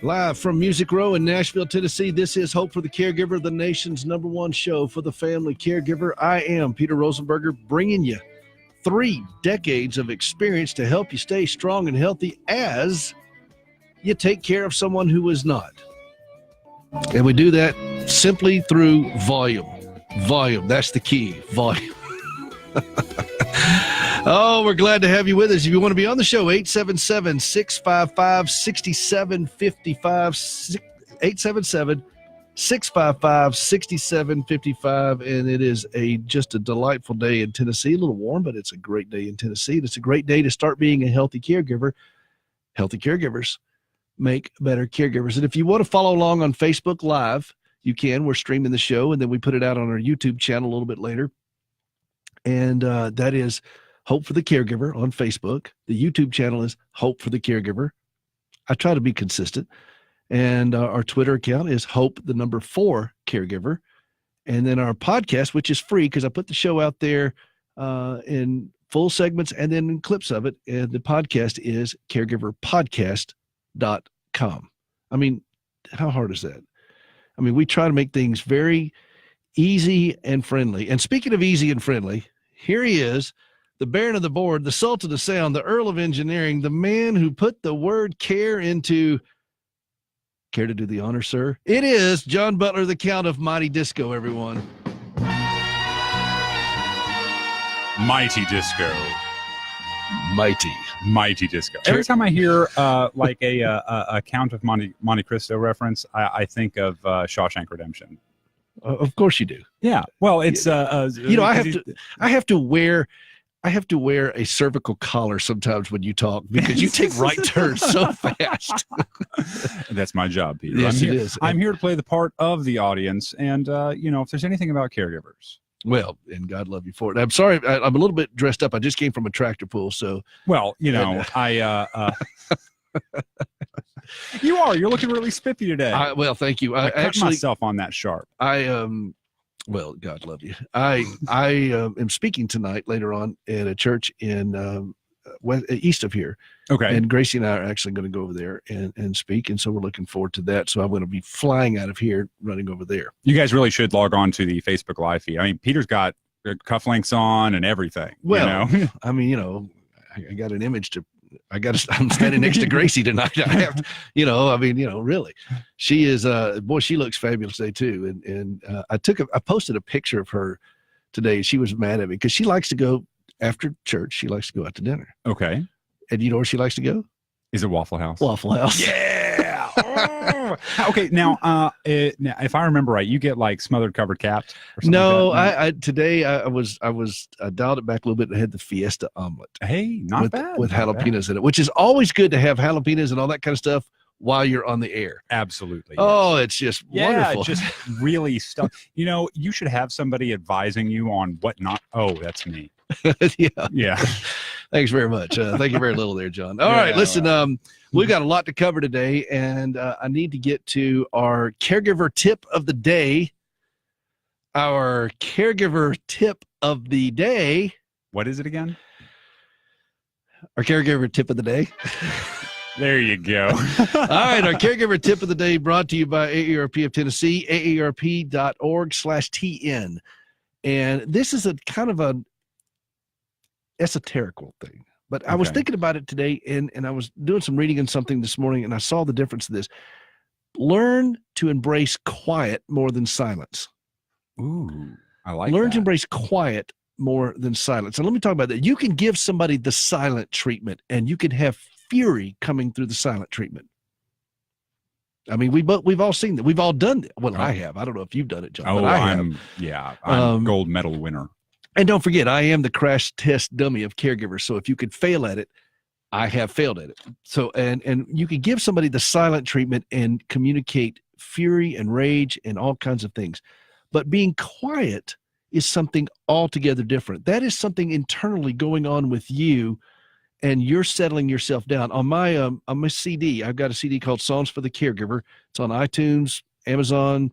Live from Music Row in Nashville, Tennessee, this is Hope for the Caregiver, the nation's #1 show for the family caregiver. I am Peter Rosenberger, bringing you 3 decades of experience to help you stay strong and healthy as you take care of someone who is not. And we do that simply through volume. Volume, that's the key, volume. Oh, we're glad to have you with us. If you want to be on the show, 877-655-6755, 877-655-6755, and it is just a delightful day in Tennessee. A little warm, but it's a great day in Tennessee. It's a great day to start being a healthy caregiver. Healthy caregivers make better caregivers. And if you want to follow along on Facebook Live, you can. We're streaming the show, and then we put it out on our YouTube channel a little bit later. And that is Hope for the Caregiver on Facebook. The YouTube channel is Hope for the Caregiver. I try to be consistent. And our Twitter account is Hope4 Caregiver. And then our podcast, which is free because I put the show out there in full segments and then in clips of it. And the podcast is caregiverpodcast.com. I mean, how hard is that? I mean, we try to make things very easy and friendly. And speaking of easy and friendly, here he is, the Baron of the Board, the Sultan of Sound, the Earl of Engineering, the man who put the word care into... Care to do the honor, sir? It is John Butler, the Count of Mighty Disco, everyone. Mighty Disco. Mighty Disco. Every time I hear like a Count of Monte Cristo reference, I think of Shawshank Redemption. Of course you do. Yeah. Well, it's I have to wear a cervical collar sometimes when you talk because you take right turns so fast. That's my job, Peter. Yes, it is. I'm here to play the part of the audience, and if there's anything about caregivers. Well, and God love you for it. I'm sorry, I'm a little bit dressed up. I just came from a tractor pull, so. Well, I. You're looking really spiffy today. Well, thank you. I cut myself on that sharp. Well, God love you. I am speaking tonight later on at a church in east of here. Okay. And Gracie and I are actually going to go over there and speak, and so we're looking forward to that. So I'm going to be flying out of here, running over there. You guys really should log on to the Facebook Live feed. I mean, Peter's got cufflinks on and everything. Well, I mean, I got an image to. I'm standing next to Gracie tonight. I have, really, she is, boy, she looks fabulous today too. And I posted a picture of her today. She was mad at me because she likes to go after church. She likes to go out to dinner. Okay. And you know where she likes to go? Is it Waffle House? Waffle House. Yeah. Okay. Now, if I remember right, you get like smothered covered caps. Or something no, like that. Today I dialed it back a little bit and had the Fiesta omelet. Hey, not bad. With jalapenos in it, which is always good to have jalapenos and all that kind of stuff while you're on the air. Absolutely. Oh, it's just wonderful. Just really stuff. You should have somebody advising you on what not. Oh, that's me. Yeah. Thanks very much. Thank you very little there, John. All right, listen, we've got a lot to cover today, and I need to get to our caregiver tip of the day. Our caregiver tip of the day. What is it again? Our caregiver tip of the day. There you go. All right, our caregiver tip of the day brought to you by AARP of Tennessee, aarp.org/TN. And this is a kind of a esoterical thing, but I was thinking about it today, and I was doing some reading on something this morning, and I saw the difference of this. Learn to embrace quiet more than silence. Ooh, I like Learn that. to embrace quiet more than silence. And let me talk about that. You can give somebody the silent treatment, and you can have fury coming through the silent treatment. I mean, we've all seen that. We've all done that. Well, I have. I don't know if you've done it, John. Oh, but I have. I'm gold medal winner. And don't forget, I am the crash test dummy of caregivers. So if you could fail at it, I have failed at it. So, and you can give somebody the silent treatment and communicate fury and rage and all kinds of things. But being quiet is something altogether different. That is something internally going on with you, and you're settling yourself down. On my CD, I've got a CD called Songs for the Caregiver. It's on iTunes, Amazon,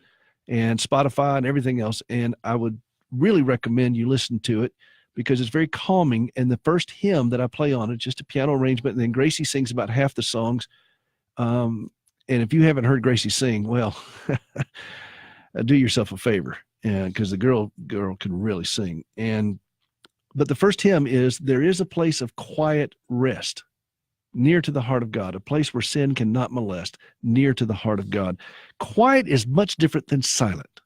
and Spotify and everything else. And I would really recommend you listen to it because it's very calming. And the first hymn that I play on it, just a piano arrangement, and then Gracie sings about half the songs. And if you haven't heard Gracie sing, well, do yourself a favor, because the girl can really sing. But the first hymn is, there is a place of quiet rest near to the heart of God, a place where sin cannot molest, near to the heart of God. Quiet is much different than silent.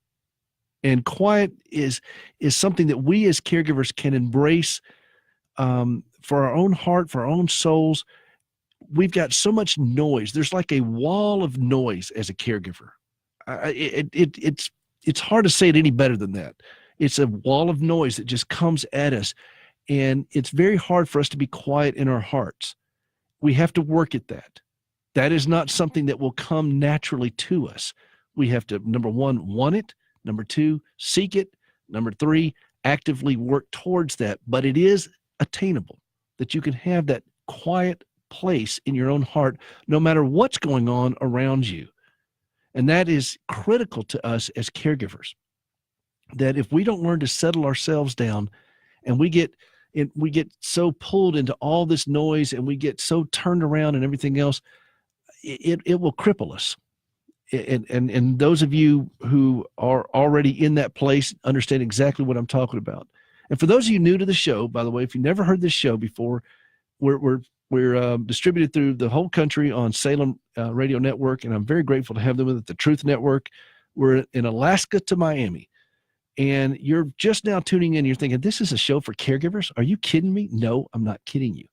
And quiet is something that we as caregivers can embrace for our own heart, for our own souls. We've got so much noise. There's like a wall of noise as a caregiver. It's hard to say it any better than that. It's a wall of noise that just comes at us. And it's very hard for us to be quiet in our hearts. We have to work at that. That is not something that will come naturally to us. We have to, number one, want it. Number two, seek it. Number three, actively work towards that. But it is attainable, that you can have that quiet place in your own heart, no matter what's going on around you. And that is critical to us as caregivers, that if we don't learn to settle ourselves down, and we get so pulled into all this noise, and we get so turned around and everything else, it will cripple us. And those of you who are already in that place understand exactly what I'm talking about. And for those of you new to the show, by the way, if you've never heard this show before, we're distributed through the whole country on Salem Radio Network, and I'm very grateful to have them with the Truth Network. We're in Alaska to Miami. And you're just now tuning in, you're thinking, this is a show for caregivers? Are you kidding me? No, I'm not kidding you.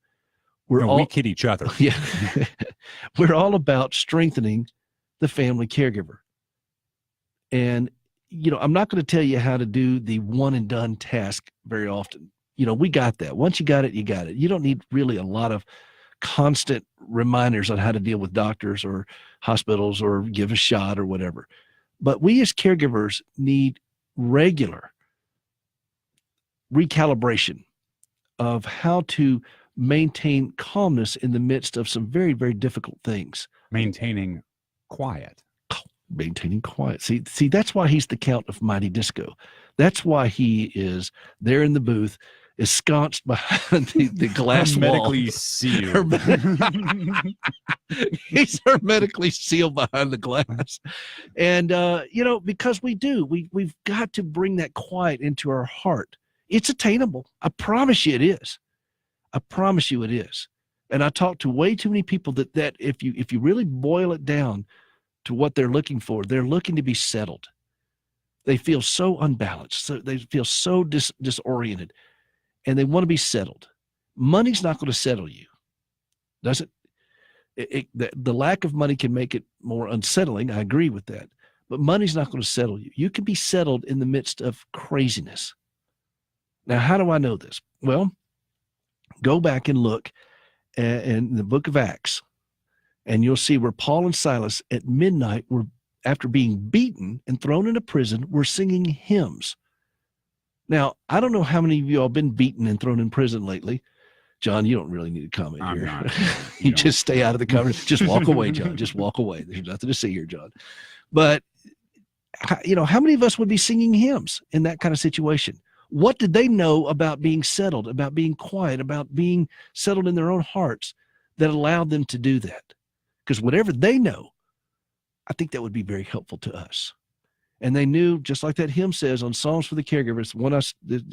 We kid each other. Yeah. We're all about strengthening the family caregiver. And, I'm not going to tell you how to do the one and done task very often. We got that. Once you got it, you got it. You don't need really a lot of constant reminders on how to deal with doctors or hospitals or give a shot or whatever. But we as caregivers need regular recalibration of how to maintain calmness in the midst of some very, very difficult things. Maintaining quiet. Maintaining quiet. See, that's why he's the Count of Mighty Disco. That's why he is there in the booth, ensconced behind the glass hermetically wall. Sealed. He's hermetically sealed behind the glass. And, because we've got to bring that quiet into our heart. It's attainable. I promise you it is. I promise you it is. And I talk to way too many people that if you really boil it down to what they're looking for, they're looking to be settled. They feel so unbalanced. So they feel so disoriented, and they want to be settled. Money's not going to settle you, does it? The lack of money can make it more unsettling. I agree with that. But money's not going to settle you. You can be settled in the midst of craziness. Now, how do I know this? Well, go back and look in the book of Acts, and you'll see where Paul and Silas at midnight were, after being beaten and thrown into prison, were singing hymns. Now, I don't know how many of you all been beaten and thrown in prison lately. John, you don't really need to comment I'm here. not. You just stay out of the cover. Just walk away, John. Just walk away. There's nothing to see here, John. But, how many of us would be singing hymns in that kind of situation? What did they know about being settled, about being quiet, about being settled in their own hearts that allowed them to do that? Because whatever they know, I think that would be very helpful to us. And they knew, just like that hymn says on Songs for the Caregivers,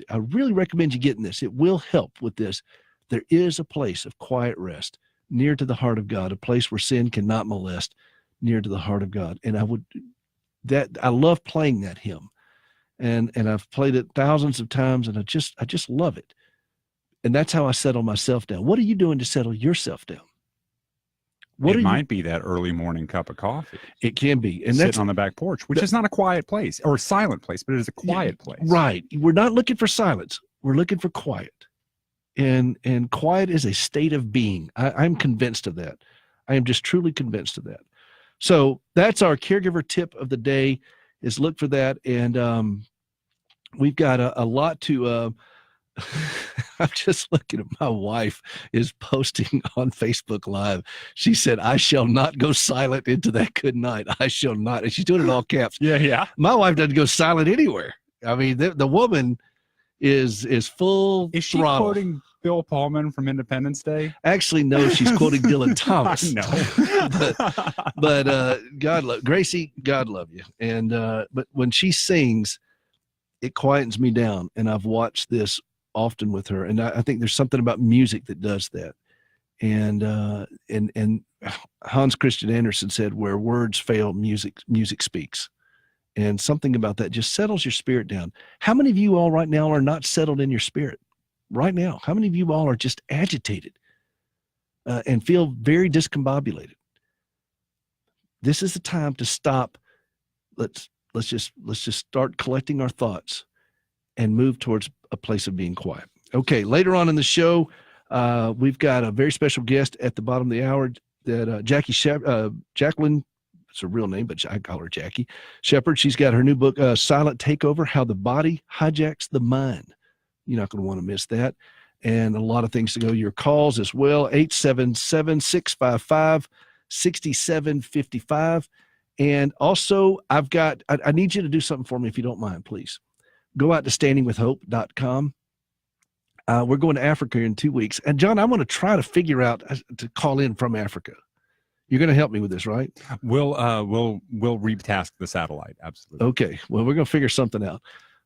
I really recommend you getting this. It will help with this. There is a place of quiet rest near to the heart of God, a place where sin cannot molest, near to the heart of God. And I love playing that hymn. And I've played it thousands of times, and I just love it. And that's how I settle myself down. What are you doing to settle yourself down? It might be that early morning cup of coffee. It can be. And sitting that's on the back porch, which is not a quiet place or a silent place, but it is a quiet place. Right. We're not looking for silence. We're looking for quiet. And quiet is a state of being. I'm convinced of that. I am just truly convinced of that. So that's our caregiver tip of the day, is look for that. And we've got a lot to I'm just looking at my wife is posting on Facebook Live. She said, "I shall not go silent into that good night. I shall not." And she's doing it all caps. Yeah. My wife doesn't go silent anywhere. I mean, the woman is full Is she throttle. quoting Bill Pullman from Independence Day? Actually, no, she's quoting Dylan Thomas. I know. but God love Gracie. God love you. And but when she sings, it quietens me down. And I've watched this often with her, and I think there's something about music that does that. And Hans Christian Andersen said, "Where words fail, music speaks." And something about that just settles your spirit down. How many of you all right now are not settled in your spirit? Right now, how many of you all are just agitated and feel very discombobulated? This is the time to stop. Let's just start collecting our thoughts and move towards a place of being quiet. Okay, later on in the show, we've got a very special guest at the bottom of the hour that Jacqueline. It's her real name, but I call her Jackie Shepard. She's got her new book, Silent Takeover: How the Body Hijacks the Mind. You're not going to want to miss that. And a lot of things to go. Your calls as well, 877-655-6755. And also, I need you to do something for me if you don't mind, please. Go out to standingwithhope.com. We're going to Africa in 2 weeks. And John, I'm going to try to figure out to call in from Africa. You're going to help me with this, right? We'll retask the satellite. Absolutely. Okay. Well, we're going to figure something out.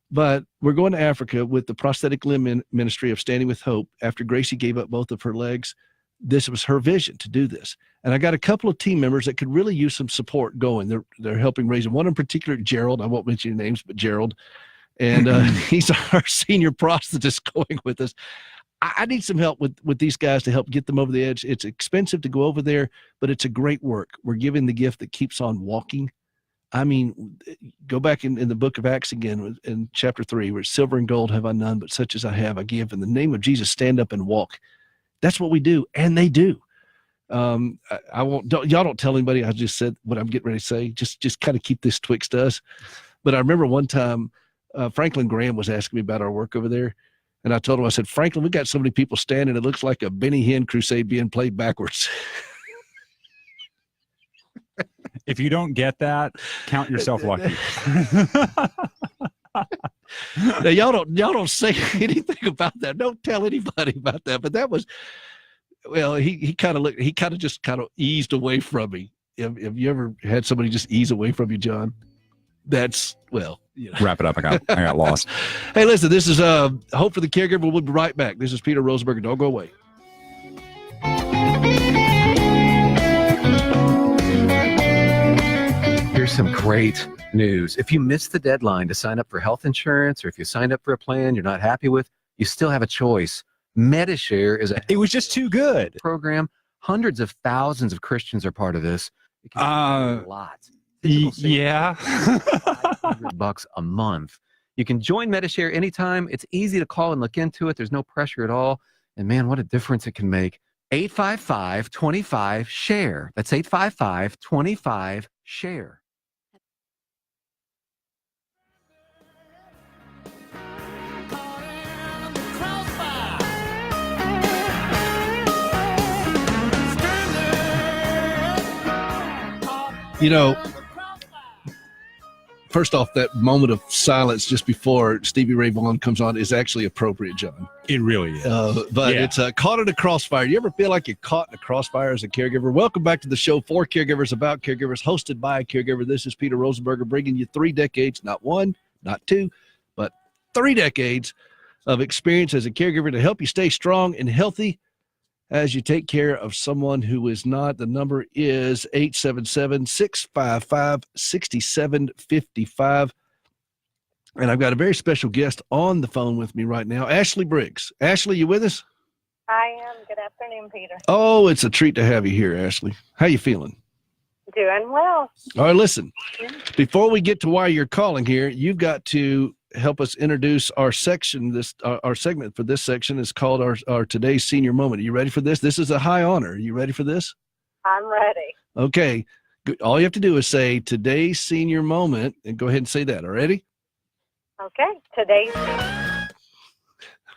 But we're going to Africa with the Prosthetic Limb Ministry of Standing with Hope. After Gracie gave up both of her legs, this was her vision to do this. And I got a couple of team members that could really use some support going. They're helping raise them. One in particular, Gerald. I won't mention your names, but Gerald. And he's our senior prosthetist going with us. I need some help with these guys to help get them over the edge. It's expensive to go over there, but it's a great work. We're giving the gift that keeps on walking. I mean, go back in the book of Acts again in chapter 3, where silver and gold have I none, but such as I have I give. In the name of Jesus, stand up and walk. That's what we do, and they do. Y'all don't tell anybody. I just said what I'm getting ready to say. Just kind of keep this twixt us. But I remember one time Franklin Graham was asking me about our work over there. And I told him, I said, Franklin, we got so many people standing. It looks like a Benny Hinn crusade being played backwards. If you don't get that, count yourself lucky. Now, y'all don't say anything about that. Don't tell anybody about that. But that was, well, he kind of just eased away from me. Have you ever had somebody just ease away from you, John? That's, well, you know. Wrap it up. I got lost. Hey, listen, this is Hope for the Caregiver. We'll be right back. This is Peter Rosenberger. Don't go away. Here's some great news. If you missed the deadline to sign up for health insurance, or if you signed up for a plan you're not happy with, you still have a choice. MediShare is It was just too good. program. Hundreds of thousands of Christians are part of this. It can save a lot. Yeah. $500 a month. You can join MediShare anytime. It's easy to call and look into it. There's no pressure at all. And man, what a difference it can make. 855-25-SHARE. That's 855-25-SHARE. You know, first off, that moment of silence just before Stevie Ray Vaughan comes on is actually appropriate, John. It really is. But Yeah. it's caught in a crossfire. You ever feel like you're caught in a crossfire as a caregiver? Welcome back to the show for caregivers, about caregivers, hosted by a caregiver. This is Peter Rosenberger, bringing you 3 decades, not 1, not 2, but 3 decades of experience as a caregiver to help you stay strong and healthy as you take care of someone who is not. The number is 877-655-6755. And I've got a very special guest on the phone with me right now, Ashley Briggs. Ashley, you with us? I am. Good afternoon, Peter. Oh, it's a treat to have you here, Ashley. How you feeling? Doing well. All right, listen, before we get to why you're calling here, you've got to help us introduce our section. Our segment for this section is called our Today's Senior Moment. Are you ready for this? This is a high honor. Are you ready for this? I'm ready. Okay. All you have to do is say Today's Senior Moment and go ahead and say that. All ready? Okay. Today's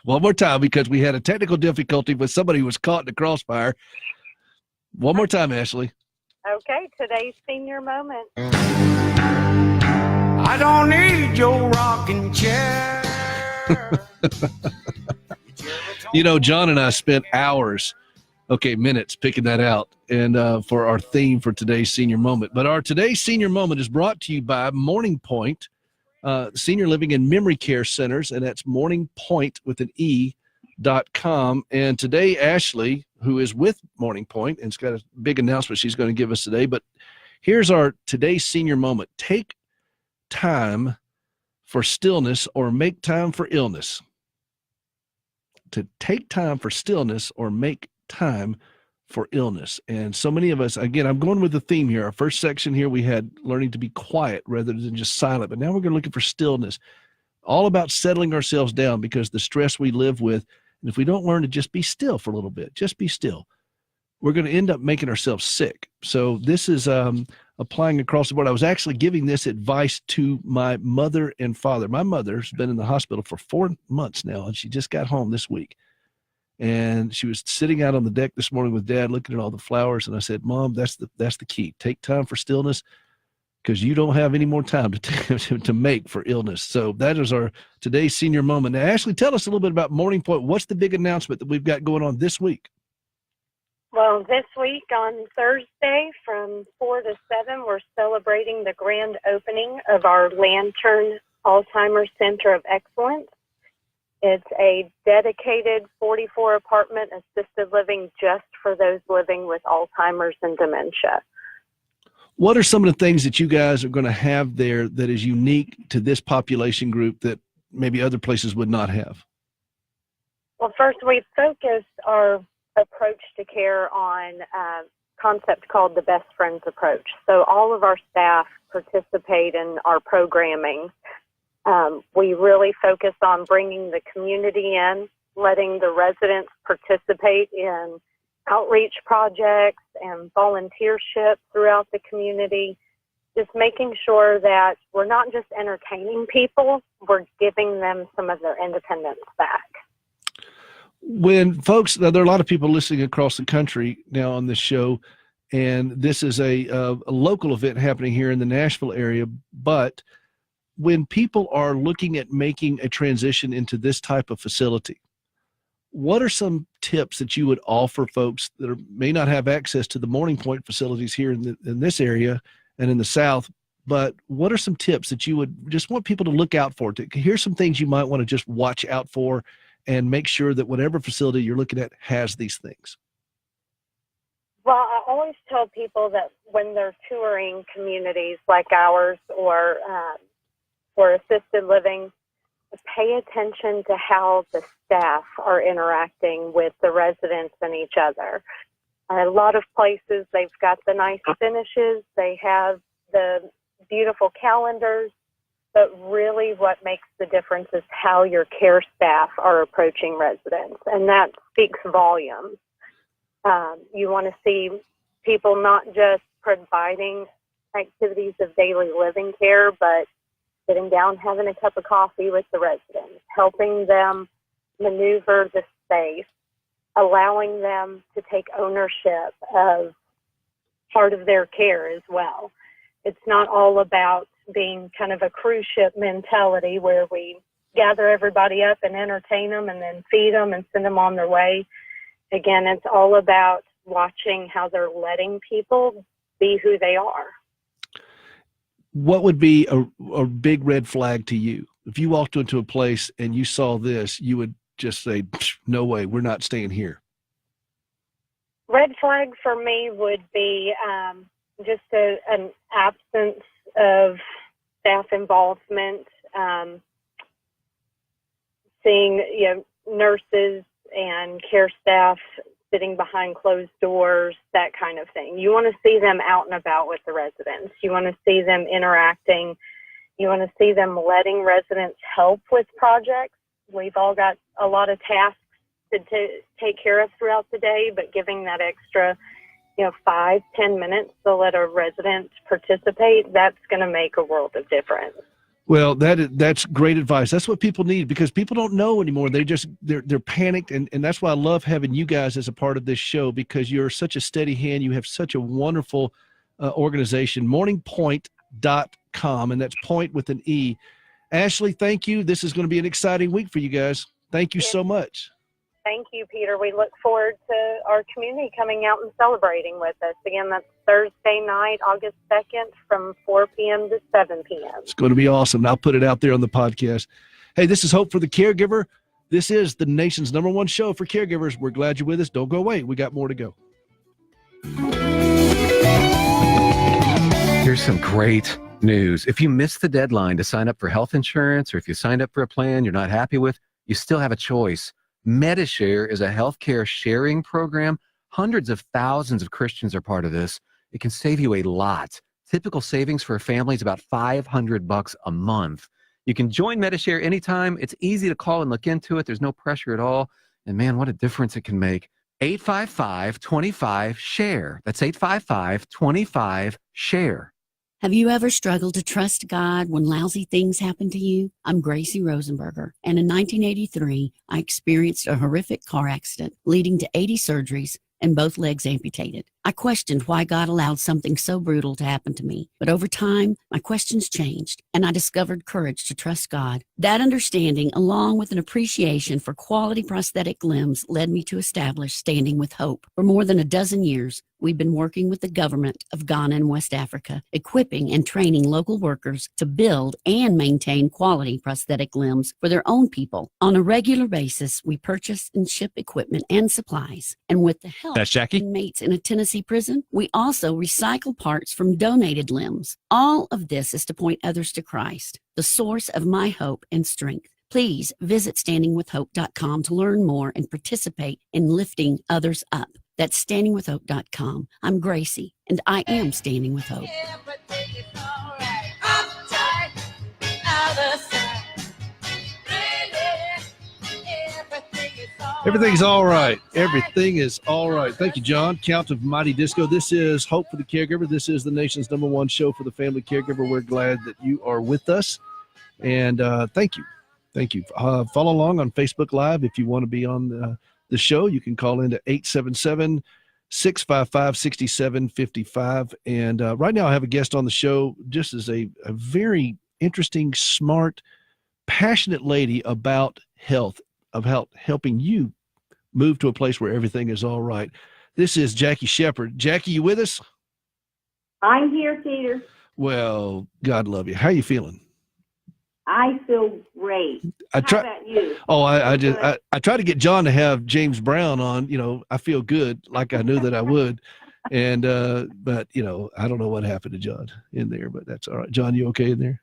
One more time, because we had a technical difficulty with somebody who was caught in the crossfire. One more time, Ashley. okay. Today's senior moment. I don't need your rocking chair. You know, John and I spent hours, minutes picking that out, and for our theme for today's senior moment. But our today's senior moment is brought to you by Morning Point, senior living and memory care centers, and that's morningpoint with an E.com. And today, Ashley, who is with Morning Point, and it's got a big announcement she's going to give us today. But here's our today's senior moment. Take time for stillness or make time for illness. To take time for stillness or make time for illness. And so many of us, again, I'm going with the theme here. Our first section here, we had learning to be quiet rather than just silent. But now we're going to look for stillness. All about settling ourselves down because the stress we live with, and if we don't learn to just be still for a little bit, just be still, we're going to end up making ourselves sick. So this is applying across the board. I was actually giving this advice to my mother and father. My mother's been in the hospital for 4 months now, and she just got home this week. And she was sitting out on the deck this morning with Dad looking at all the flowers. And I said, Mom, that's the key. Take time for stillness because you don't have any more time to make for illness. So that is our today's senior moment. Now, Ashley, tell us a little bit about Morning Point. What's the big announcement that we've got going on this week? Well, this week on Thursday from 4 to 7, we're celebrating the grand opening of our Lantern Alzheimer's Center of Excellence. It's a dedicated 44-apartment assisted living just for those living with Alzheimer's and dementia. What are some of the things that you guys are going to have there that is unique to this population group that maybe other places would not have? Well, first, we focus our approach to care on a concept called the Best Friends approach. So all of our staff participate in our programming. We really focus on bringing the community in, letting the residents participate in outreach projects and volunteership throughout the community, just making sure that we're not just entertaining people, we're giving them some of their independence back. When folks, now there are a lot of people listening across the country now on this show, and this is a local event happening here in the Nashville area, but when people are looking at making a transition into this type of facility, what are some tips that you would offer folks that may not have access to the Morning Point facilities here in this area and in the South, but what are some tips that you would just want people to look out for? Here's some things you might want to just watch out for and make sure that whatever facility you're looking at has these things. Well, I always tell people that when they're touring communities like ours or assisted living, pay attention to how the staff are interacting with the residents and each other. A lot of places, they've got the nice finishes, they have the beautiful calendars, but really what makes the difference is how your care staff are approaching residents, and that speaks volumes. You want to see people not just providing activities of daily living care, but sitting down, having a cup of coffee with the residents, helping them maneuver the space, allowing them to take ownership of part of their care as well. It's not all about being kind of a cruise ship mentality where we gather everybody up and entertain them and then feed them and send them on their way. Again, it's all about watching how they're letting people be who they are. What would be a big red flag to you? If you walked into a place and you saw this, you would just say, no way, we're not staying here. Red flag for me would be just an absence of staff involvement, seeing nurses and care staff sitting behind closed doors, that kind of thing. You want to see them out and about with the residents. You want to see them interacting. You want to see them letting residents help with projects. We've all got a lot of tasks to take care of throughout the day, but giving that extra 5-10 minutes to let a resident participate, that's going to make a world of difference. Well, that's great advice. That's what people need because people don't know anymore. They're panicked, and that's why I love having you guys as a part of this show because you're such a steady hand. You have such a wonderful organization, morningpoint.com, and that's point with an E. Ashley, thank you. This is going to be an exciting week for you guys. Thank you so much. Thank you, Peter. We look forward to our community coming out and celebrating with us. Again, that's Thursday night, August 2nd from 4 p.m. to 7 p.m. It's going to be awesome. I'll put it out there on the podcast. Hey, this is Hope for the Caregiver. This is the nation's #1 show for caregivers. We're glad you're with us. Don't go away. We got more to go. Here's some great news. If you missed the deadline to sign up for health insurance, or if you signed up for a plan you're not happy with, you still have a choice. MediShare is a healthcare sharing program. Hundreds of thousands of Christians are part of this. It can save you a lot. Typical savings for a family is about $500 a month. You can join MediShare anytime. It's easy to call and look into it. There's no pressure at all. And man, what a difference it can make. 855-25-SHARE. That's 855-25-SHARE. Have you ever struggled to trust God when lousy things happen to you? I'm Gracie Rosenberger, and in 1983, I experienced a horrific car accident leading to 80 surgeries and both legs amputated. I questioned why God allowed something so brutal to happen to me. But over time, my questions changed, and I discovered courage to trust God. That understanding, along with an appreciation for quality prosthetic limbs, led me to establish Standing with Hope. For more than a dozen years, we've been working with the government of Ghana and West Africa, equipping and training local workers to build and maintain quality prosthetic limbs for their own people. On a regular basis, we purchase and ship equipment and supplies. And with the help That's Jackie. of inmates in a Tennessee prison, we also recycle parts from donated limbs. All of this is to point others to Christ, the source of my hope and strength. Please visit standingwithhope.com to learn more and participate in lifting others up. That's standingwithhope.com. I'm Gracie, and I am Standing with Hope. Everything's all right. Everything is all right. Thank you, John. Count of Mighty Disco. This is Hope for the Caregiver. This is the nation's #1 show for the family caregiver. We're glad that you are with us. And thank you. Thank you. Follow along on Facebook Live. If you want to be on the show, you can call into 877-655-6755. And right now I have a guest on the show, just as a very interesting, smart, passionate lady about health, about helping you move to a place where everything is all right. This is Jackie Shepard. Jackie, you with us? I'm here, Peter. Well, God love you. How you feeling? I feel great. How about you? Oh, I try to get John to have James Brown on. You know, I feel good, like I knew that I would. And but you know, I don't know what happened to John in there, but that's all right. John, you okay in there?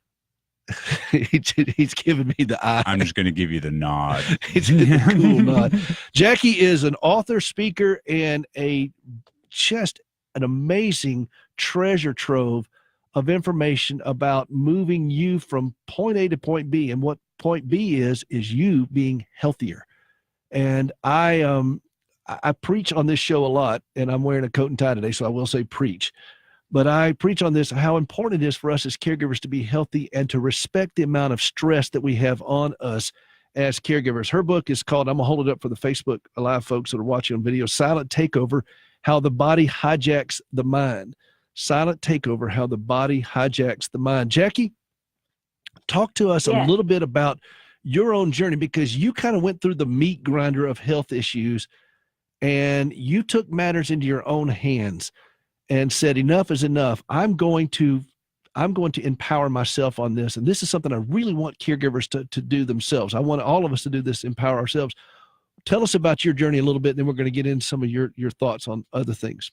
He's giving me the eye. I'm just going to give you the nod. It's a cool nod. Jackie is an author, speaker, and just an amazing treasure trove of information about moving you from point A to point B. And what point B is you being healthier. And I preach on this show a lot, and I'm wearing a coat and tie today, so I will say preach. But I preach on this, how important it is for us as caregivers to be healthy and to respect the amount of stress that we have on us as caregivers. Her book is called, I'm going to hold it up for the Facebook Live folks that are watching on video, Silent Takeover, How the Body Hijacks the Mind. Silent Takeover, How the Body Hijacks the Mind. Jackie, talk to us a little bit about your own journey, because you kind of went through the meat grinder of health issues and you took matters into your own hands and said, enough is enough. I'm going to empower myself on this. And this is something I really want caregivers to do themselves. I want all of us to do this, empower ourselves. Tell us about your journey a little bit, and then we're going to get into some of your thoughts on other things.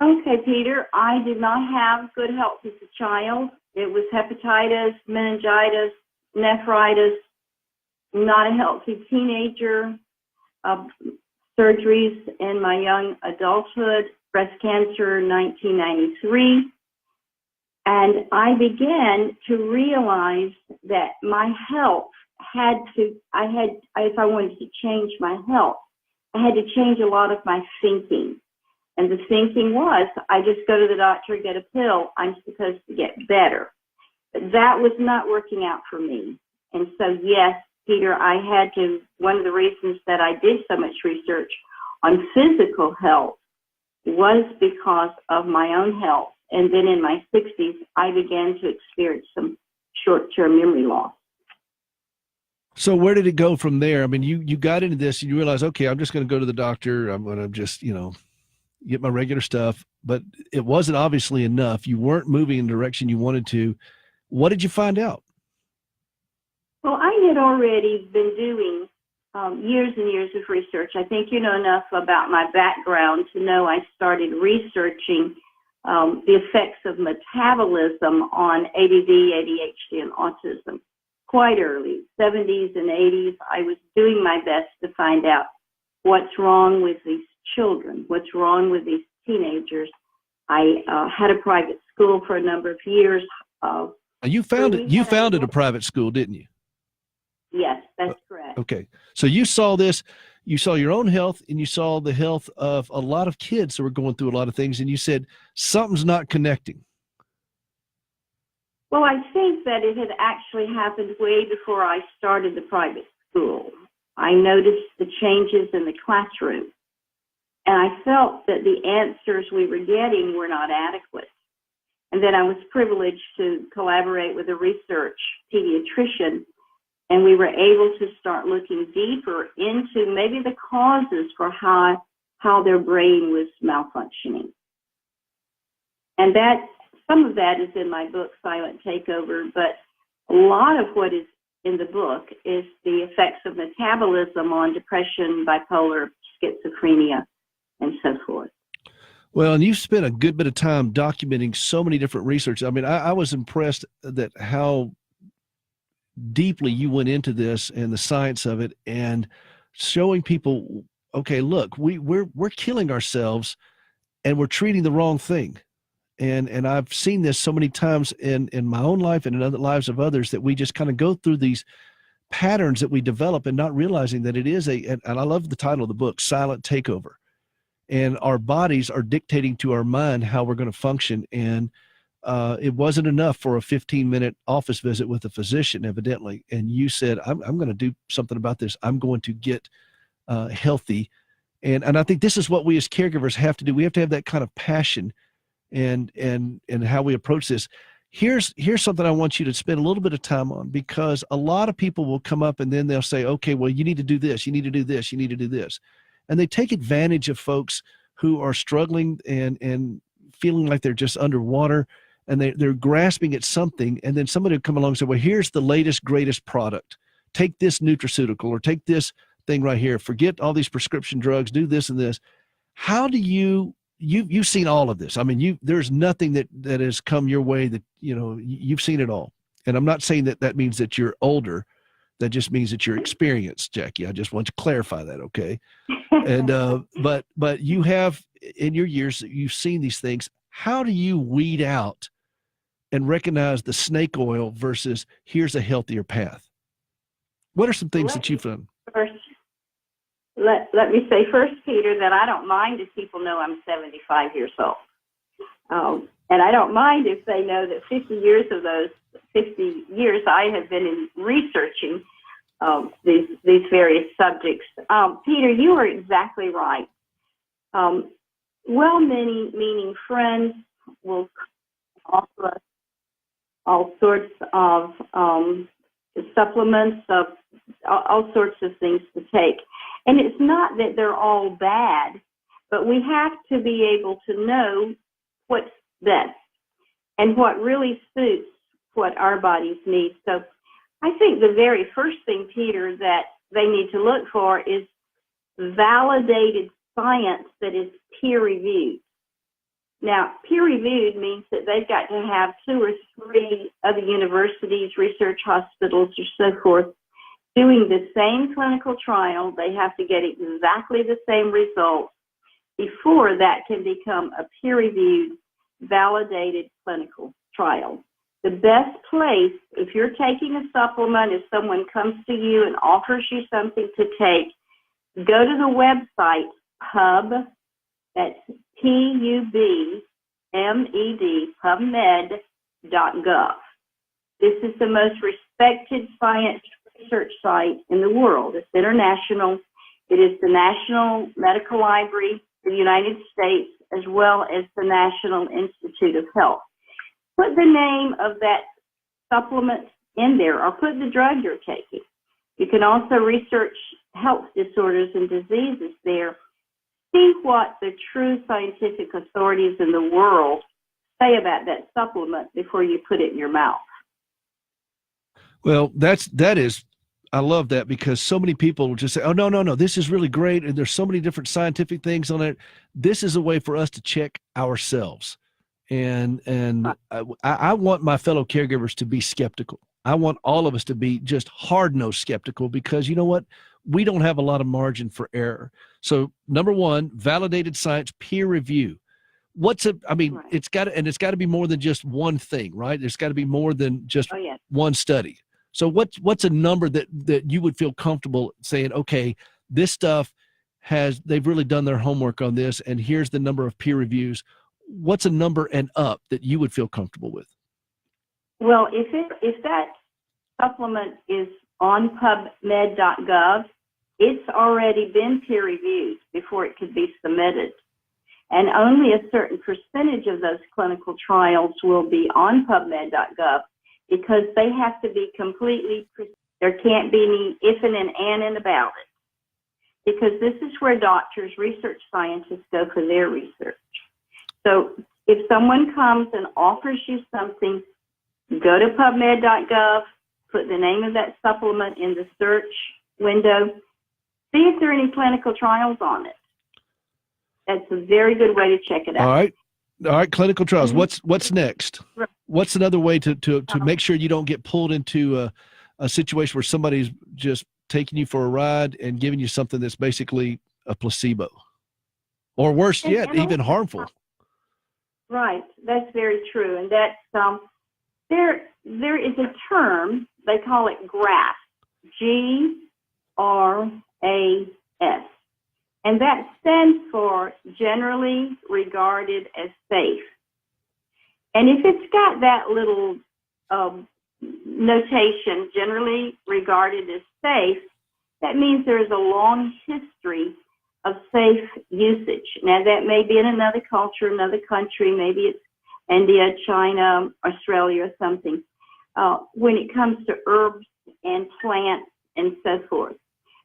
Okay, Peter, I did not have good health as a child. It was hepatitis, meningitis, nephritis, not a healthy teenager, surgeries in my young adulthood, breast cancer in 1993. And I began to realize that my health if I wanted to change my health, I had to change a lot of my thinking. And the thinking was, I just go to the doctor, get a pill, I'm supposed to get better. But that was not working out for me. And so, yes, Peter, one of the reasons that I did so much research on physical health was because of my own health. And then in my 60s, I began to experience some short-term memory loss. So where did it go from there? I mean, you got into this and you realized, okay, I'm just going to go to the doctor. I'm going to just, get my regular stuff, but it wasn't obviously enough. You weren't moving in the direction you wanted to. What did you find out? Well, I had already been doing years and years of research. I think you know enough about my background to know I started researching the effects of metabolism on ADD, ADHD, and autism quite early, 70s and 80s. I was doing my best to find out what's wrong with these children, what's wrong with these teenagers. I had a private school for a number of years. You founded a private school, didn't you? Yes, that's correct. Okay. So you saw this, you saw your own health, and you saw the health of a lot of kids who were going through a lot of things, and you said, something's not connecting. Well, I think that it had actually happened way before I started the private school. I noticed the changes in the classroom, and I felt that the answers we were getting were not adequate. And then I was privileged to collaborate with a research pediatrician, and we were able to start looking deeper into maybe the causes for how their brain was malfunctioning. And some of that is in my book, Silent Takeover, but a lot of what is in the book is the effects of metabolism on depression, bipolar, schizophrenia, and so forth. Well, and you've spent a good bit of time documenting so many different research. I mean, I was impressed that how deeply you went into this and the science of it, and showing people, okay, look, we're killing ourselves and we're treating the wrong thing. And I've seen this so many times in my own life and in other lives of others, that we just kind of go through these patterns that we develop and not realizing that it is and I love the title of the book, Silent Takeover. And our bodies are dictating to our mind how we're going to function. And it wasn't enough for a 15-minute office visit with a physician, evidently. And you said, I'm going to do something about this. I'm going to get healthy. And I think this is what we as caregivers have to do. We have to have that kind of passion and how we approach this. Here's something I want you to spend a little bit of time on, because a lot of people will come up and then they'll say, okay, well, you need to do this, you need to do this, you need to do this. And they take advantage of folks who are struggling and feeling like they're just underwater, and they're grasping at something. And then somebody will come along and say, well, here's the latest, greatest product. Take this nutraceutical, or take this thing right here. Forget all these prescription drugs, do this and this. How do you've seen all of this. I mean, there's nothing that has come your way that, you've seen it all. And I'm not saying that means that you're older. That just means that you're experienced, Jackie. I just want to clarify that. Okay. And, but you have, in your years, you've seen these things. How do you weed out and recognize the snake oil versus here's a healthier path? What are some things that you've done? Let me say first, Peter, that I don't mind if people know I'm 75 years old. And I don't mind if they know that 50 years of those 50 years I have been in researching these various subjects. Peter, you are exactly right. Well-meaning friends will offer us all sorts of supplements, of all sorts of things to take. And it's not that they're all bad, but we have to be able to know what's best and what really suits what our bodies need. So I think the very first thing, Peter, that they need to look for is validated science that is peer-reviewed. Now, peer-reviewed means that they've got to have 2 or 3 other universities, research hospitals, or so forth, doing the same clinical trial. They have to get exactly the same results before that can become a peer-reviewed, validated clinical trial. The best place, if you're taking a supplement, if someone comes to you and offers you something to take, go to the website PubMed, that's PubMed, PubMed.gov. This is the most respected science research site in the world. It's international. It is the National Medical Library of the United States, as well as the National Institute of Health. Put the name of that supplements in there or put the drug you're taking. You can also research health disorders and diseases there. See what the true scientific authorities in the world say about that supplement before you put it in your mouth. Well, that is, I love that, because so many people will just say, oh, no, this is really great. And there's so many different scientific things on it. This is a way for us to check ourselves. And I want my fellow caregivers to be skeptical. I want all of us to be just hard-nosed skeptical, because you know what? We don't have a lot of margin for error. So number one, validated science, peer review. It's got to be more than just one thing, right? There's got to be more than just one study. So what's a number that you would feel comfortable saying, okay, this stuff they've really done their homework on this, and here's the number of peer reviews. What's a number and up that you would feel comfortable with? Well, if that supplement is on PubMed.gov, it's already been peer reviewed before it could be submitted. And only a certain percentage of those clinical trials will be on PubMed.gov, because they have to be completely, there can't be any ifing and anning about it, because this is where doctors, research scientists go for their research. So if someone comes and offers you something, go to PubMed.gov, put the name of that supplement in the search window, see if there are any clinical trials on it. That's a very good way to check it out. All right, clinical trials. Mm-hmm. What's next? What's another way to make sure you don't get pulled into a situation where somebody's just taking you for a ride and giving you something that's basically a placebo, or worse yet, even harmful? Right, that's very true, and that's there is a term, they call it GRAS, GRAS. And that stands for generally regarded as safe. And if it's got that little notation, generally regarded as safe, that means there's a long history of safe usage. Now, that may be in another culture, another country, maybe it's India, China, Australia, or something, when it comes to herbs and plants and so forth.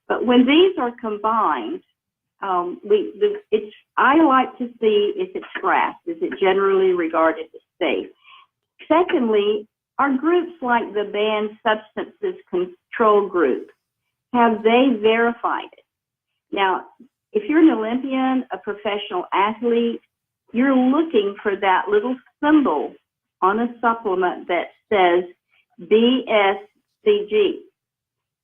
But when these are combined, I like to see if it's GRAS. Is it generally regarded as safe? Secondly, are groups like the Banned Substances Control Group, have they verified it? Now, if you're an Olympian, a professional athlete, you're looking for that little symbol on a supplement that says BSCG.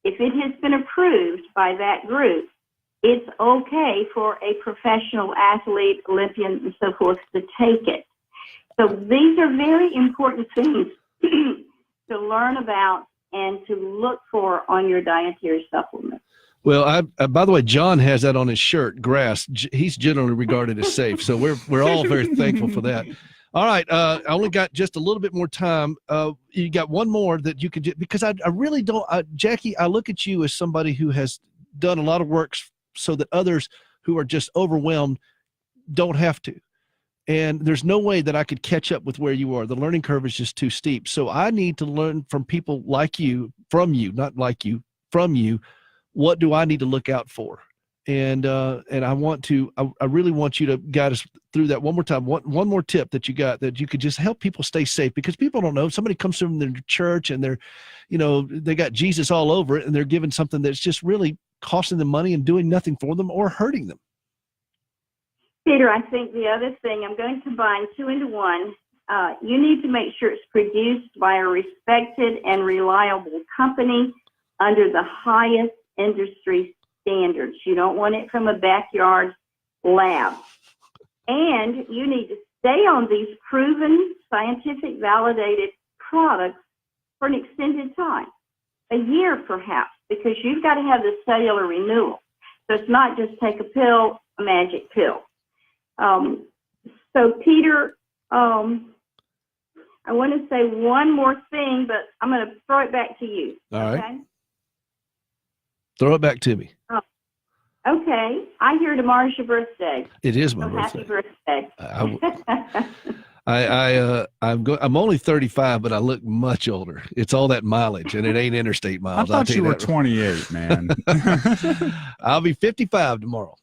If it has been approved by that group, it's okay for a professional athlete, Olympian, and so forth to take it. So these are very important things to learn about and to look for on your dietary supplement. Well, by the way, John has that on his shirt, GRAS. He's generally regarded as safe. So we're all very thankful for that. All right. I only got just a little bit more time. You got one more that you could, because I really don't, Jackie, I look at you as somebody who has done a lot of work so that others who are just overwhelmed don't have to. And there's no way that I could catch up with where you are. The learning curve is just too steep. So I need to learn from people like you, from you, not like you, from you. What do I need to look out for? And I really want you to guide us through that one more time. One more tip that you got that you could just help people stay safe, because people don't know. Somebody comes from their church and they got Jesus all over it, and they're given something that's just really costing them money and doing nothing for them or hurting them. Peter, I think the other thing, I'm going to combine two into one. You need to make sure it's produced by a respected and reliable company under the highest industry standards. You don't want it from a backyard lab. And you need to stay on these proven, scientific, validated products for an extended time, a year perhaps, because you've got to have the cellular renewal. So it's not just take a pill, a magic pill. So Peter, I want to say one more thing, but I'm going to throw it back to you. All right. Okay? Throw it back to me. Okay. I hear tomorrow's your birthday. It is my birthday. Happy birthday. I'm only 35, but I look much older. It's all that mileage, and it ain't interstate I miles. thought you were that. 28, man. I'll be 55 tomorrow.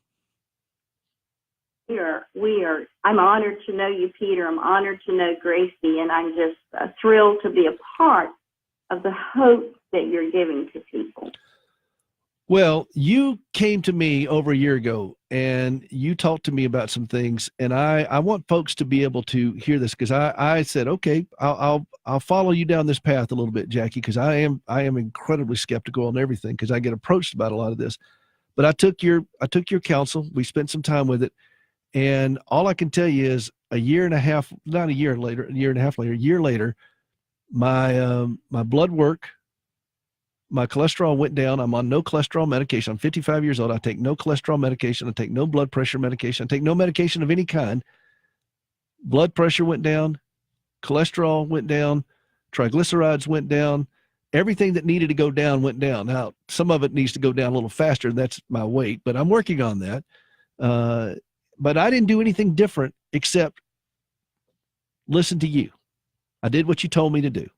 I'm honored to know you, Peter. I'm honored to know Gracie, and I'm just thrilled to be a part of the hope that you're giving to people. Well, you came to me over a year ago and you talked to me about some things, and I want folks to be able to hear this, because I said, okay, I'll follow you down this path a little bit, Jackie, because I am incredibly skeptical on everything, because I get approached about a lot of this. But I took your counsel. We spent some time with it, and all I can tell you is a year and a half later, my blood work, my cholesterol went down. I'm on no cholesterol medication. I'm 55 years old. I take no cholesterol medication. I take no blood pressure medication. I take no medication of any kind. Blood pressure went down. Cholesterol went down. Triglycerides went down. Everything that needed to go down went down. Now, some of it needs to go down a little faster. That's my weight, but I'm working on that. But I didn't do anything different except listen to you. I did what you told me to do.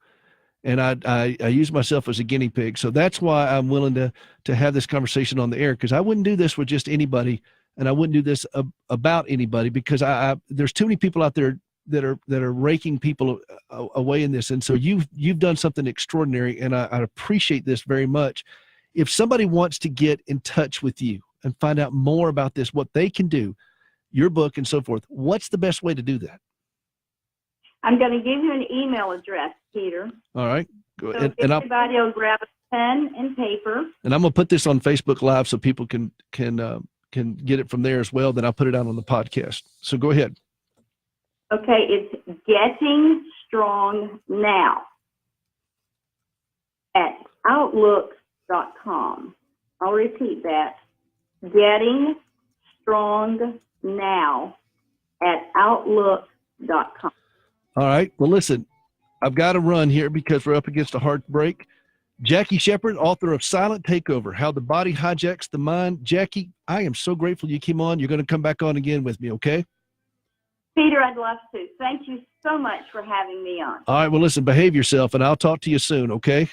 And I use myself as a guinea pig. So that's why I'm willing to have this conversation on the air, because I wouldn't do this with just anybody, and I wouldn't do this about anybody, because there's too many people out there that are raking people away in this. And so you've done something extraordinary, and I appreciate this very much. If somebody wants to get in touch with you and find out more about this, what they can do, your book and so forth, what's the best way to do that? I'm going to give you an email address, Peter. All right. So everybody will grab a pen and paper. And I'm going to put this on Facebook Live so people can get it from there as well. Then I'll put it out on the podcast. So go ahead. Okay, it's Getting Strong Now at Outlook.com. I'll repeat that. Getting Strong Now at Outlook.com. All right. Well, listen, I've got to run here because we're up against a hard break. Jackie Shepard, author of Silent Takeover, How the Body Hijacks the Mind. Jackie, I am so grateful you came on. You're going to come back on again with me, okay? Peter, I'd love to. Thank you so much for having me on. All right. Well, listen, behave yourself, and I'll talk to you soon, okay?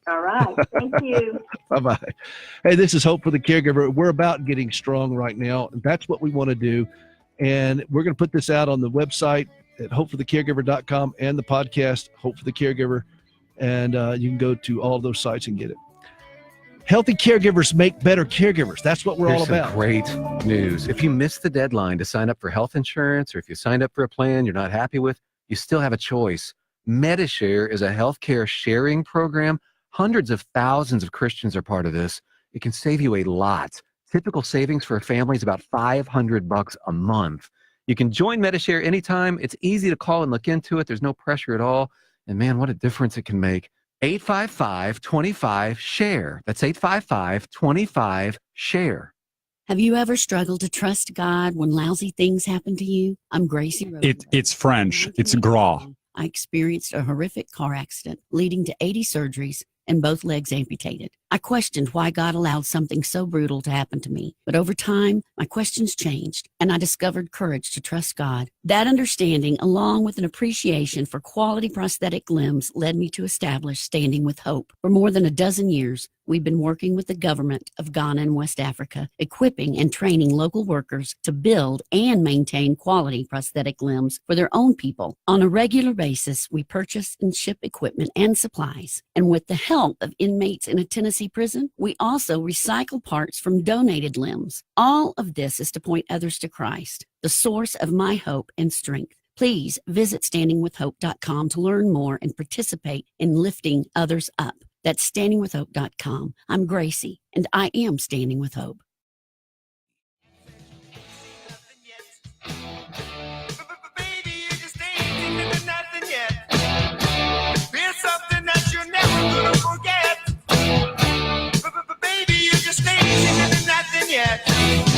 All right. Thank you. Bye-bye. Hey, this is Hope for the Caregiver. We're about getting strong right now, and that's what we want to do. And we're going to put this out on the website at hopeforthecaregiver.com and the podcast, Hope for the Caregiver. And you can go to all of those sites and get it. Healthy caregivers make better caregivers. That's what we're all about. Some great news. If you missed the deadline to sign up for health insurance, or if you signed up for a plan you're not happy with, you still have a choice. MediShare is a healthcare sharing program. Hundreds of thousands of Christians are part of this. It can save you a lot. Typical savings for a family is about $500 a month. You can join MediShare anytime. It's easy to call and look into it. There's no pressure at all. And man, what a difference it can make. 855-25-SHARE. That's 855-25-SHARE. Have you ever struggled to trust God when lousy things happen to you? I'm Gracie Rosenberger. It's French. It's gras. I experienced a horrific car accident leading to 80 surgeries and both legs amputated. I questioned why God allowed something so brutal to happen to me. But over time, my questions changed, and I discovered courage to trust God. That understanding, along with an appreciation for quality prosthetic limbs, led me to establish Standing with Hope. For more than a dozen years, we've been working with the government of Ghana and West Africa, equipping and training local workers to build and maintain quality prosthetic limbs for their own people. On a regular basis, we purchase and ship equipment and supplies. And with the help of inmates in a Tennessee prison, we also recycle parts from donated limbs. All of this is to point others to Christ, the source of my hope and strength. Please visit standingwithhope.com to learn more and participate in lifting others up. That's standingwithhope.com. I'm Gracie, and I am Standing with Hope.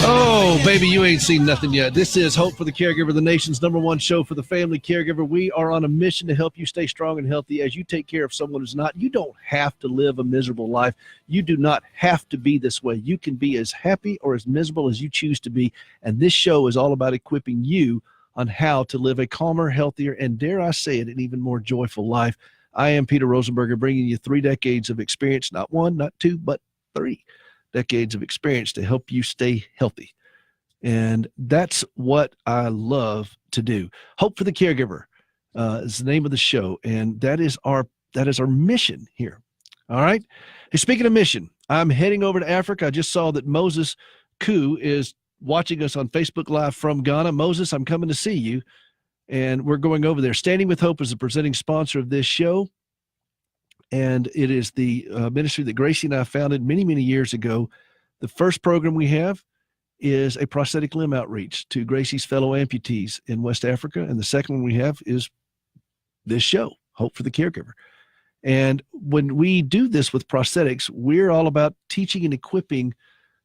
Oh, baby, you ain't seen nothing yet. This is Hope for the Caregiver, the nation's #1 show for the family caregiver. We are on a mission to help you stay strong and healthy as you take care of someone who's not. You don't have to live a miserable life. You do not have to be this way. You can be as happy or as miserable as you choose to be. And this show is all about equipping you on how to live a calmer, healthier, and dare I say it, an even more joyful life. I am Peter Rosenberger, bringing you 3 decades of experience, not 1, not 2, but 3 decades of experience to help you stay healthy. And that's what I love to do. Hope for the Caregiver is the name of the show, and that is our mission here. All right. Hey, speaking of mission, I'm heading over to Africa. I just saw that Moses Koo is watching us on Facebook Live from Ghana. Moses, I'm coming to see you, and we're going over there. Standing with Hope is the presenting sponsor of this show, and it is the ministry that Gracie and I founded many, many years ago. The first program we have is a prosthetic limb outreach to Gracie's fellow amputees in West Africa, and the second one we have is this show, Hope for the Caregiver. And when we do this with prosthetics, we're all about teaching and equipping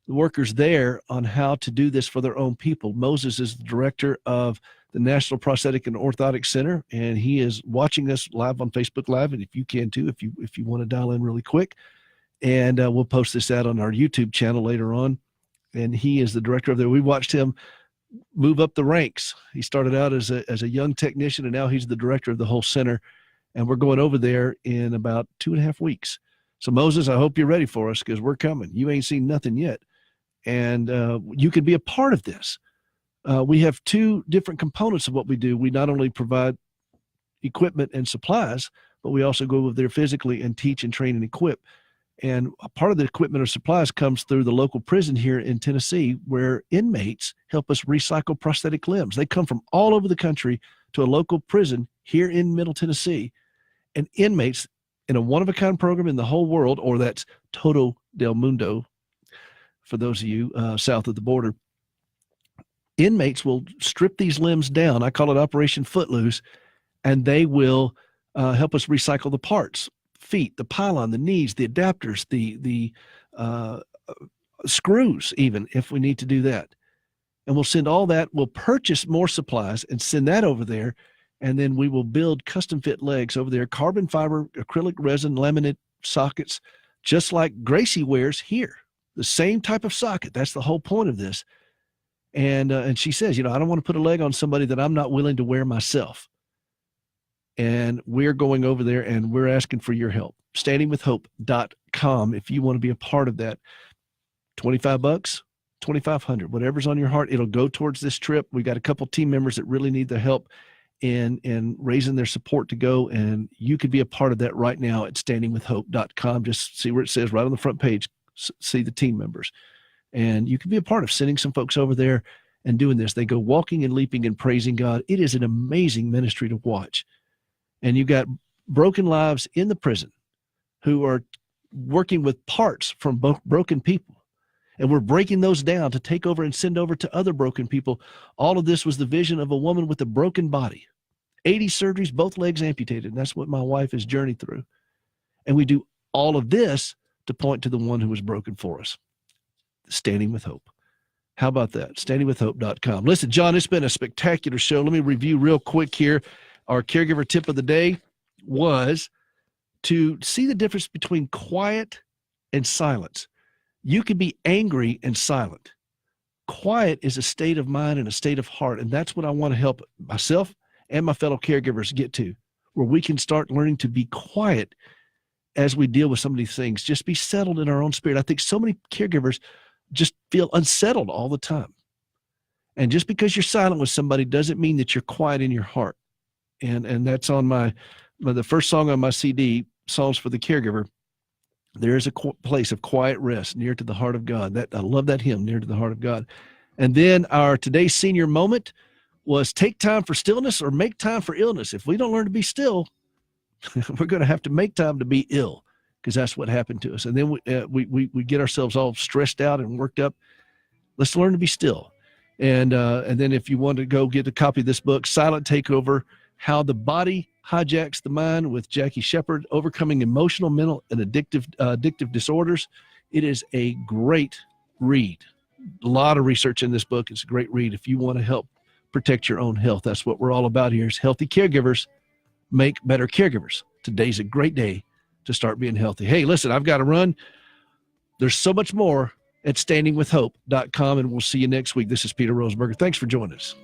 the workers there on how to do this for their own people. Moses is the director of the National Prosthetic and Orthotic Center, and he is watching us live on Facebook Live. And if you can too, if you want to dial in really quick, and we'll post this out on our YouTube channel later on. And he is the director of there. We watched him move up the ranks. He started out as a young technician, and now he's the director of the whole center. And we're going over there in about 2.5 weeks. So Moses, I hope you're ready for us, because we're coming. You ain't seen nothing yet. And you can be a part of this. We have 2 different components of what we do. We not only provide equipment and supplies, but we also go over there physically and teach and train and equip. And a part of the equipment or supplies comes through the local prison here in Tennessee, where inmates help us recycle prosthetic limbs. They come from all over the country to a local prison here in Middle Tennessee, and inmates in a one-of-a-kind program in the whole world, or that's Todo del Mundo, for those of you south of the border. Inmates will strip these limbs down. I call it Operation Footloose, and they will help us recycle the parts, feet, the pylon, the knees, the adapters, the screws, even if we need to do that. And we'll send all that. We'll purchase more supplies and send that over there. And then we will build custom fit legs over there, carbon fiber, acrylic resin, laminate sockets, just like Gracie wears here. The same type of socket. That's the whole point of this. And she says, I don't want to put a leg on somebody that I'm not willing to wear myself. And we're going over there and we're asking for your help. Standingwithhope.com if you want to be a part of that. $25, $2,500, whatever's on your heart, it'll go towards this trip. We got a couple team members that really need the help in raising their support to go, and you could be a part of that right now at standingwithhope.com. Just see where it says right on the front page, see the team members, and you can be a part of sending some folks over there and doing this. They go walking and leaping and praising God. It is an amazing ministry to watch. And you got broken lives in the prison who are working with parts from broken people. And we're breaking those down to take over and send over to other broken people. All of this was the vision of a woman with a broken body. 80 surgeries, both legs amputated. And that's what my wife has journeyed through. And we do all of this to point to the one who was broken for us. Standing with Hope. How about that? Standingwithhope.com. Listen, John, it's been a spectacular show. Let me review real quick here. Our caregiver tip of the day was to see the difference between quiet and silence. You can be angry and silent. Quiet is a state of mind and a state of heart, and that's what I want to help myself and my fellow caregivers get to, where we can start learning to be quiet as we deal with some of these things. Just be settled in our own spirit. I think so many caregivers just feel unsettled all the time. And just because you're silent with somebody doesn't mean that you're quiet in your heart. And that's on the first song on my CD, Songs for the Caregiver. There is a place of quiet rest near to the heart of God. I love that hymn, Near to the Heart of God. And then our today's senior moment was take time for stillness or make time for illness. If we don't learn to be still, we're going to have to make time to be ill, because that's what happened to us. And then we get ourselves all stressed out and worked up. Let's learn to be still. And then if you want to go get a copy of this book, Silent Takeover, How the Body Hijacks the Mind, with Jackie Shepard, Overcoming Emotional, Mental, and Addictive Disorders. It is a great read. A lot of research in this book. It's a great read if you want to help protect your own health. That's what we're all about here, is healthy caregivers make better caregivers. Today's a great day to start being healthy. Hey, listen, I've got to run. There's so much more at standingwithhope.com, and we'll see you next week. This is Peter Rosenberger. Thanks for joining us.